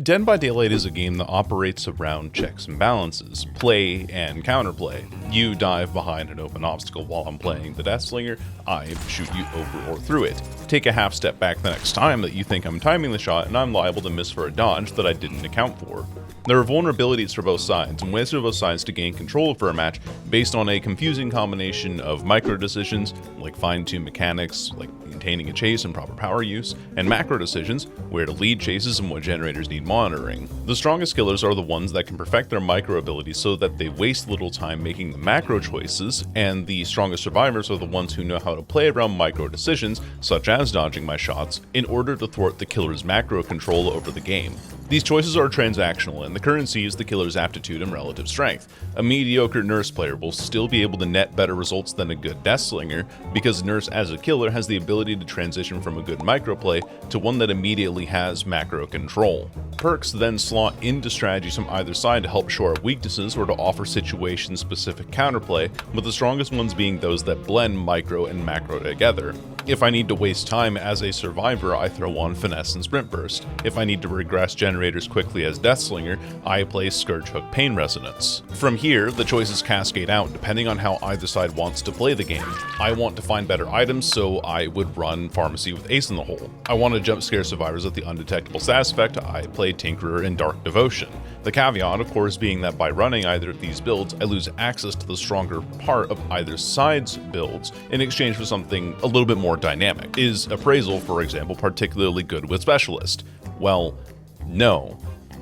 Dead by Daylight is a game that operates around checks and balances, play and counterplay. You dive behind an open obstacle while I'm playing the Deathslinger, I shoot you over or through it. Take a half step back the next time that you think I'm timing the shot and I'm liable to miss for a dodge that I didn't account for. There are vulnerabilities for both sides and ways for both sides to gain control for a match based on a confusing combination of micro decisions, like fine-tune mechanics, like maintaining a chase and proper power use, and macro decisions, where to lead chases and what generators need monitoring. The strongest killers are the ones that can perfect their micro abilities so that they waste little time making the macro choices, and the strongest survivors are the ones who know how to play around micro decisions, such as dodging my shots, in order to thwart the killer's macro control over the game. These choices are transactional, and the currency is the killer's aptitude and relative strength. A mediocre Nurse player will still be able to net better results than a good Deathslinger, because Nurse as a killer has the ability to transition from a good microplay to one that immediately has macro control. Perks then slot into strategies from either side to help shore up weaknesses or to offer situation-specific counterplay, with the strongest ones being those that blend micro and macro together. If I need to waste time as a survivor, I throw on Finesse and Sprint Burst. If I need to regress generators quickly as Deathslinger, I play Scourge Hook Pain Resonance. From here, the choices cascade out depending on how either side wants to play the game. I want to find better items, so I would run Pharmacy with Ace in the hole. I want to jump scare survivors with the undetectable status effect, I play Tinkerer and Dark Devotion. The caveat, of course, being that by running either of these builds, I lose access to the stronger part of either side's builds in exchange for something a little bit more dynamic. Is Appraisal, for example, particularly good with Specialist? Well, no.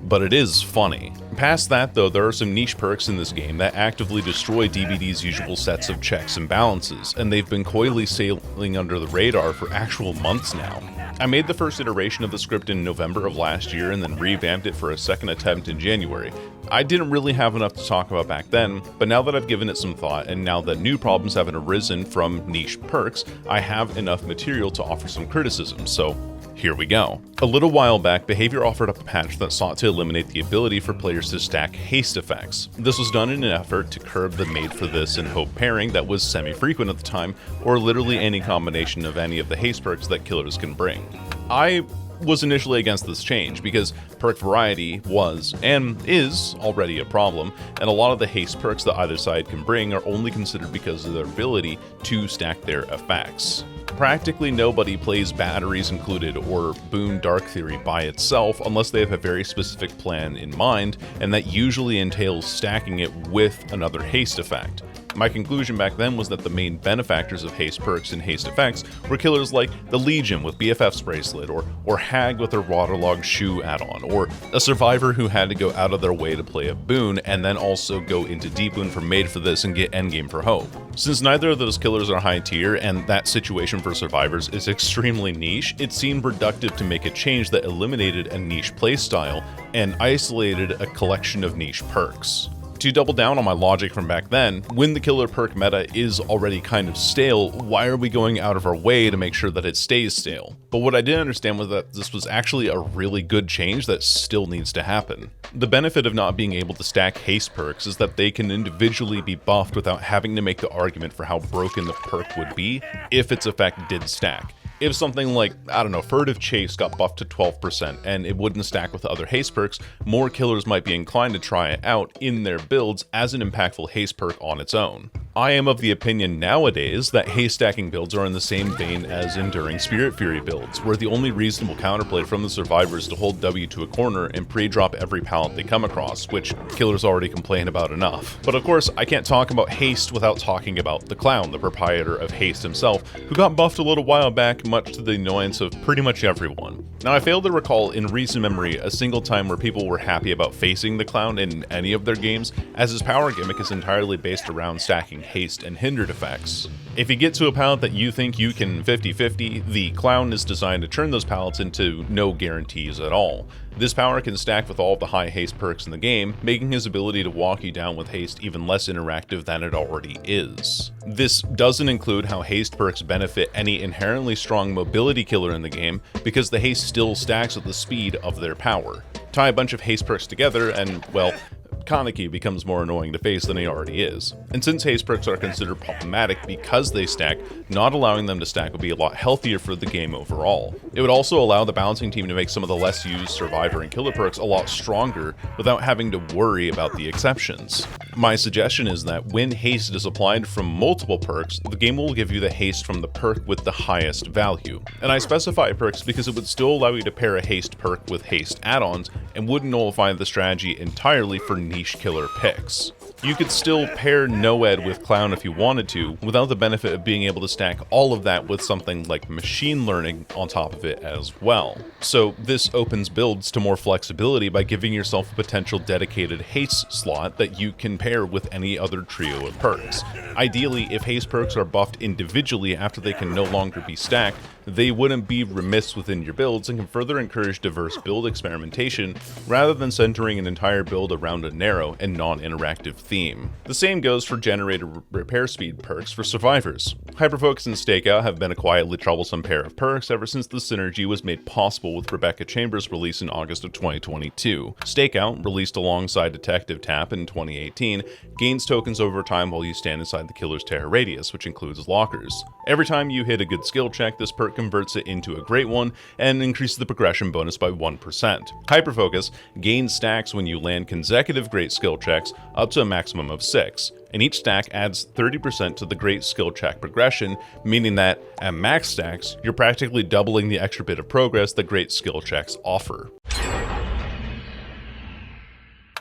But it is funny. Past that though, there are some niche perks in this game that actively destroy DBD's usual sets of checks and balances, and they've been coyly sailing under the radar for actual months now. I made the first iteration of the script in November of last year and then revamped it for a second attempt in January. I didn't really have enough to talk about back then, but now that I've given it some thought and now that new problems haven't arisen from niche perks, I have enough material to offer some criticism, so here we go. A little while back, Behavior offered up a patch that sought to eliminate the ability for players to stack haste effects. This was done in an effort to curb the made for this and hope pairing that was semi-frequent at the time, or literally any combination of any of the haste perks that killers can bring. I was initially against this change because perk variety was, and is, already a problem, and a lot of the haste perks that either side can bring are only considered because of their ability to stack their effects. Practically nobody plays Batteries Included or Boon Dark Theory by itself unless they have a very specific plan in mind, and that usually entails stacking it with another haste effect. My conclusion back then was that the main benefactors of haste perks and haste effects were killers like the Legion with BFF's Bracelet, or Hag with her Waterlogged Shoe add-on, or a survivor who had to go out of their way to play a boon and then also go into deep boon for made for this and get endgame for hope. Since neither of those killers are high tier and that situation for survivors is extremely niche, it seemed reductive to make a change that eliminated a niche playstyle and isolated a collection of niche perks. To double down on my logic from back then, when the killer perk meta is already kind of stale, why are we going out of our way to make sure that it stays stale? But what I didn't understand was that this was actually a really good change that still needs to happen. The benefit of not being able to stack haste perks is that they can individually be buffed without having to make the argument for how broken the perk would be if its effect did stack. If something like, I don't know, Furtive Chase got buffed to 12% and it wouldn't stack with other haste perks, more killers might be inclined to try it out in their builds as an impactful haste perk on its own. I am of the opinion nowadays that haste stacking builds are in the same vein as Enduring Spirit Fury builds, where the only reasonable counterplay from the survivor is to hold W to a corner and pre-drop every pallet they come across, which killers already complain about enough. But of course, I can't talk about haste without talking about the Clown, the proprietor of haste himself, who got buffed a little while back, much to the annoyance of pretty much everyone. Now, I fail to recall in recent memory a single time where people were happy about facing the Clown in any of their games, as his power gimmick is entirely based around stacking haste and hindered effects. If you get to a pallet that you think you can 50-50, the Clown is designed to turn those pallets into no guarantees at all. This power can stack with all of the high haste perks in the game, making his ability to walk you down with haste even less interactive than it already is. This doesn't include how haste perks benefit any inherently strong mobility killer in the game, because the haste still stacks with the speed of their power. Tie a bunch of haste perks together and, well, Kaneki becomes more annoying to face than he already is. And since haste perks are considered problematic because they stack, not allowing them to stack would be a lot healthier for the game overall. It would also allow the balancing team to make some of the less used survivor and killer perks a lot stronger without having to worry about the exceptions. My suggestion is that when haste is applied from multiple perks, the game will give you the haste from the perk with the highest value. And I specify perks because it would still allow you to pair a haste perk with haste add-ons and wouldn't nullify the strategy entirely for niche killer picks. You could still pair Noed with Clown if you wanted to, without the benefit of being able to stack all of that with something like machine learning on top of it as well. So this opens builds to more flexibility by giving yourself a potential dedicated haste slot that you can pair with any other trio of perks. Ideally, if haste perks are buffed individually after they can no longer be stacked, they wouldn't be remiss within your builds and can further encourage diverse build experimentation rather than centering an entire build around a narrow and non-interactive theme. The same goes for generator repair speed perks for survivors. Hyperfocus and Stakeout have been a quietly troublesome pair of perks ever since the synergy was made possible with Rebecca Chambers' release in August of 2022. Stakeout, released alongside Detective Tap in 2018, gains tokens over time while you stand inside the killer's terror radius, which includes lockers. Every time you hit a good skill check, this perk converts it into a great one and increases the progression bonus by 1%. Hyperfocus gains stacks when you land consecutive great skill checks up to a maximum of 6, and each stack adds 30% to the great skill check progression, meaning that at max stacks, you're practically doubling the extra bit of progress that great skill checks offer.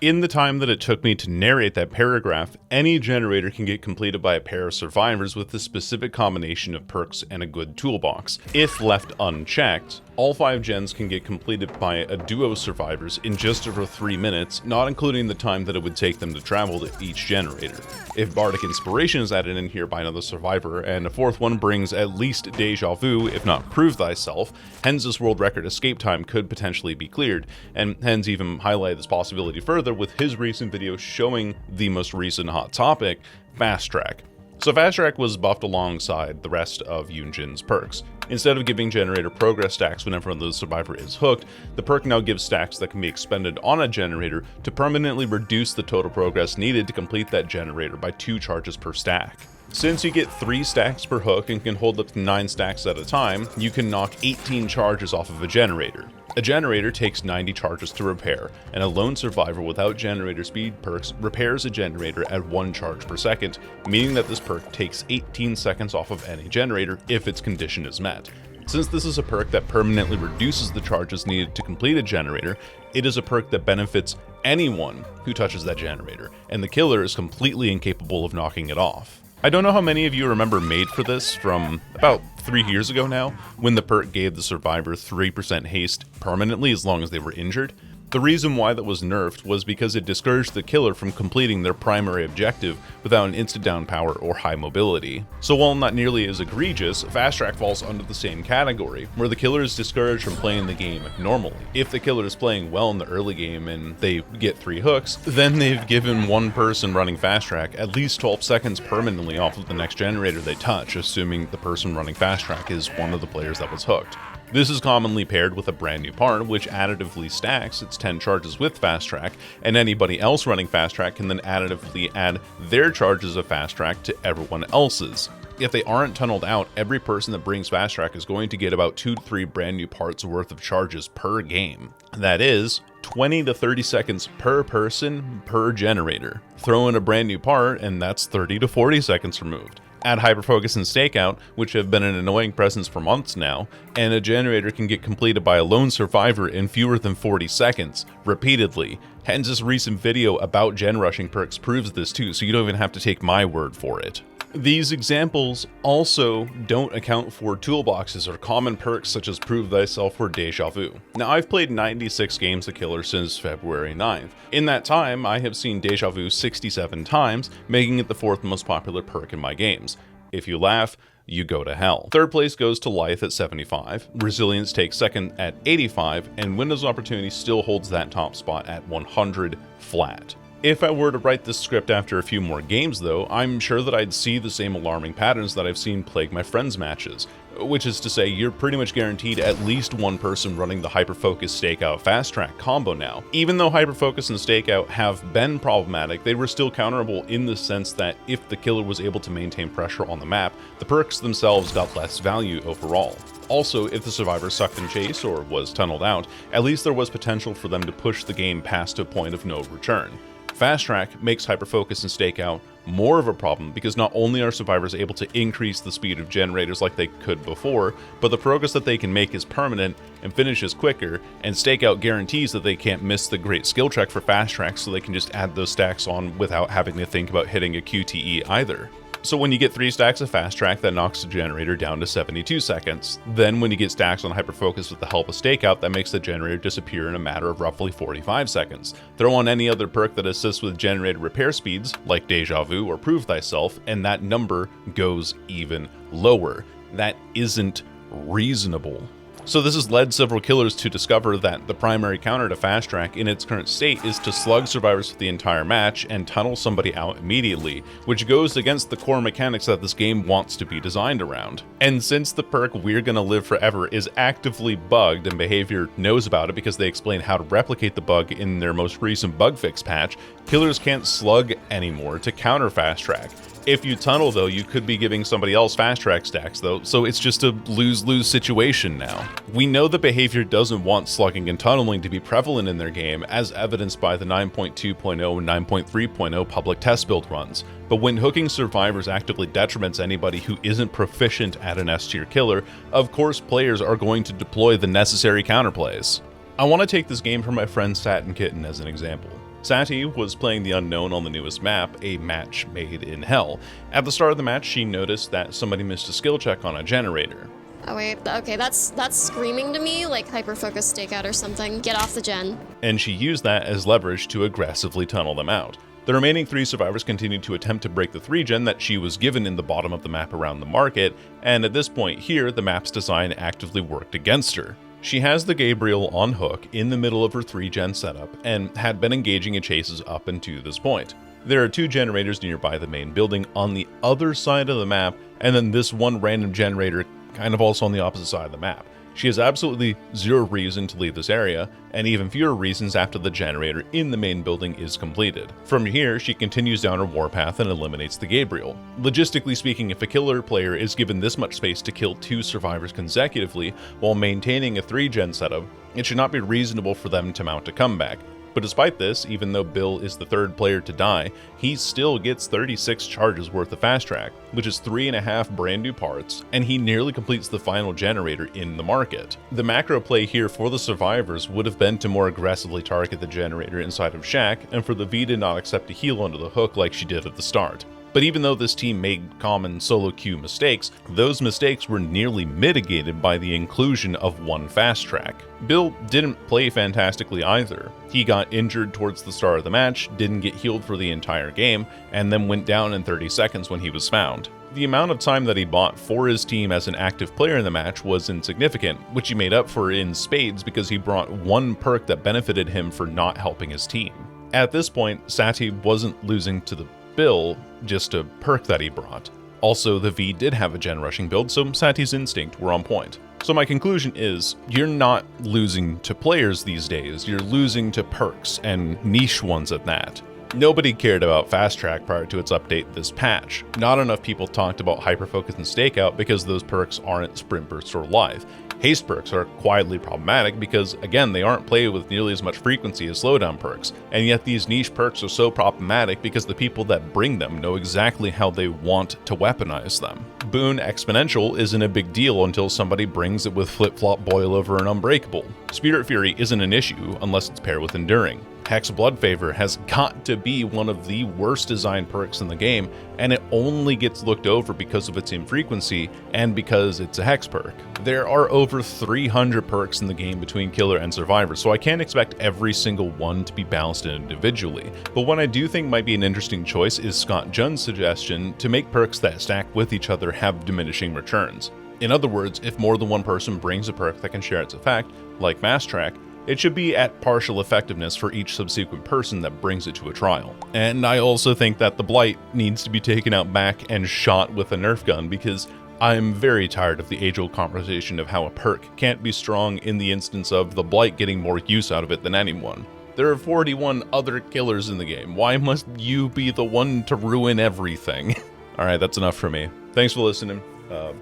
In the time that it took me to narrate that paragraph, any generator can get completed by a pair of survivors with a specific combination of perks and a good toolbox. If left unchecked, all 5 gens can get completed by a duo of survivors in just over 3 minutes, not including the time that it would take them to travel to each generator. If Bardic Inspiration is added in here by another survivor, and a 4th one brings at least Deja Vu, if not Prove Thyself, Hens' world record escape time could potentially be cleared, and Hens even highlighted this possibility further with his recent video showing the most recent hot topic, Fast Track. So Fast Track was buffed alongside the rest of Yunjin's perks. Instead of giving generator progress stacks whenever the survivor is hooked, the perk now gives stacks that can be expended on a generator to permanently reduce the total progress needed to complete that generator by 2 charges per stack. Since you get 3 stacks per hook and can hold up to 9 stacks at a time, you can knock 18 charges off of a generator. A generator takes 90 charges to repair, and a lone survivor without generator speed perks repairs a generator at 1 charge per second, meaning that this perk takes 18 seconds off of any generator if its condition is met. Since this is a perk that permanently reduces the charges needed to complete a generator, it is a perk that benefits anyone who touches that generator, and the killer is completely incapable of knocking it off. I don't know how many of you remember Made for this from about 3 years ago now, when the perk gave the survivor 3% haste permanently as long as they were injured. The reason why that was nerfed was because it discouraged the killer from completing their primary objective without an instant down power or high mobility. So while not nearly as egregious, Fast Track falls under the same category, where the killer is discouraged from playing the game normally. If the killer is playing well in the early game and they get 3 hooks, then they've given one person running Fast Track at least 12 seconds permanently off of the next generator they touch, assuming the person running Fast Track is one of the players that was hooked. This is commonly paired with a brand new part, which additively stacks its 10 charges with Fast Track, and anybody else running Fast Track can then additively add their charges of Fast Track to everyone else's. If they aren't tunneled out, every person that brings Fast Track is going to get about 2 to 3 brand new parts worth of charges per game. That is 20 to 30 seconds per person per generator. Throw in a brand new part, and that's 30 to 40 seconds removed. Add Hyperfocus and Stakeout, which have been an annoying presence for months now, and a generator can get completed by a lone survivor in fewer than 40 seconds, repeatedly. Hens' recent video about gen rushing perks proves this too, so you don't even have to take my word for it. These examples also don't account for toolboxes or common perks such as Prove Thyself or Deja Vu. Now, I've played 96 games of Killer since February 9th. In that time, I have seen Deja Vu 67 times, making it the 4th most popular perk in my games. If you laugh, you go to hell. 3rd place goes to Lithe at 75, Resilience takes 2nd at 85, and Windows Opportunity still holds that top spot at 100 flat. If I were to write this script after a few more games though, I'm sure that I'd see the same alarming patterns that I've seen plague my friends' matches, which is to say you're pretty much guaranteed at least one person running the hyperfocus stakeout fast track combo now. Even though hyperfocus and stakeout have been problematic, they were still counterable in the sense that if the killer was able to maintain pressure on the map, the perks themselves got less value overall. Also, if the survivor sucked in chase or was tunneled out, at least there was potential for them to push the game past a point of no return. Fast Track makes hyperfocus and stakeout more of a problem because not only are survivors able to increase the speed of generators like they could before, but the progress that they can make is permanent and finishes quicker, and stakeout guarantees that they can't miss the great skill check for Fast Track, so they can just add those stacks on without having to think about hitting a QTE either. So when you get 3 stacks of Fast Track, that knocks the generator down to 72 seconds. Then when you get stacks on Hyperfocus with the help of Stakeout, that makes the generator disappear in a matter of roughly 45 seconds. Throw on any other perk that assists with generator repair speeds, like Deja Vu or Prove Thyself, and that number goes even lower. That isn't reasonable. So this has led several killers to discover that the primary counter to Fast Track in its current state is to slug survivors for the entire match and tunnel somebody out immediately, which goes against the core mechanics that this game wants to be designed around. And since the perk We're Gonna Live Forever is actively bugged and Behavior knows about it because they explain how to replicate the bug in their most recent bug fix patch, killers can't slug anymore to counter Fast Track. If you tunnel though, you could be giving somebody else Fast Track stacks though, so it's just a lose-lose situation now. We know that Behavior doesn't want slugging and tunneling to be prevalent in their game, as evidenced by the 9.2.0 and 9.3.0 public test build runs, but when hooking survivors actively detriments anybody who isn't proficient at an S-tier killer, of course players are going to deploy the necessary counterplays. I want to take this game from my friend Satin Kitten as an example. Sati was playing the Unknown on the newest map, a match made in hell. At the start of the match, she noticed that somebody missed a skill check on a generator. Oh wait, okay, that's screaming to me like hyper-focus stakeout or something. Get off the gen. And she used that as leverage to aggressively tunnel them out. The remaining 3 survivors continued to attempt to break the 3-gen that she was given in the bottom of the map around the market, and at this point here, the map's design actively worked against her. She has the Gabriel on hook in the middle of her 3-gen setup and had been engaging in chases up until this point. There are 2 generators nearby the main building on the other side of the map, and then this one random generator kind of also on the opposite side of the map. She has absolutely zero reason to leave this area, and even fewer reasons after the generator in the main building is completed. From here, she continues down her warpath and eliminates the Gabriel. Logistically speaking, if a killer player is given this much space to kill 2 survivors consecutively while maintaining a 3-gen setup, it should not be reasonable for them to mount a comeback. But despite this, even though Bill is the 3rd player to die, he still gets 36 charges worth of Fast Track, which is 3.5 brand new parts, and he nearly completes the final generator in the market. The macro play here for the survivors would have been to more aggressively target the generator inside of Shack, and for the V to not accept a heal onto the hook like she did at the start. But even though this team made common solo queue mistakes, those mistakes were nearly mitigated by the inclusion of 1 Fast Track. Bill didn't play fantastically either. He got injured towards the start of the match, didn't get healed for the entire game, and then went down in 30 seconds when he was found. The amount of time that he bought for his team as an active player in the match was insignificant, which he made up for in spades because he brought 1 perk that benefited him for not helping his team. At this point, Sati wasn't losing to the Bill, just a perk that he brought. Also, the V did have a gen rushing build, so Sati's instinct were on point. So my conclusion is, you're not losing to players these days, you're losing to perks, and niche ones at that. Nobody cared about Fast Track prior to its update this patch. Not enough people talked about Hyperfocus and Stakeout because those perks aren't Sprint Burst or Live. Haste perks are quietly problematic because, again, they aren't played with nearly as much frequency as slowdown perks, and yet these niche perks are so problematic because the people that bring them know exactly how they want to weaponize them. Boon Exponential isn't a big deal until somebody brings it with Flip-Flop, Boilover, and Unbreakable. Spirit Fury isn't an issue unless it's paired with Enduring. Hex Blood Favor has got to be one of the worst designed perks in the game, and it only gets looked over because of its infrequency and because it's a Hex perk. There are over 300 perks in the game between Killer and Survivor, so I can't expect every single one to be balanced individually. But what I do think might be an interesting choice is Scott Junn's suggestion to make perks that stack with each other have diminishing returns. In other words, if more than one person brings a perk that can share its effect, like Fast Track, It should be at partial effectiveness for each subsequent person that brings it to a trial. And I also think that the Blight needs to be taken out back and shot with a Nerf gun, because I'm very tired of the age-old conversation of how a perk can't be strong in the instance of the Blight getting more use out of it than anyone. There are 41 other killers in the game. Why must you be the one to ruin everything? Alright, that's enough for me. Thanks for listening.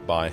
Bye.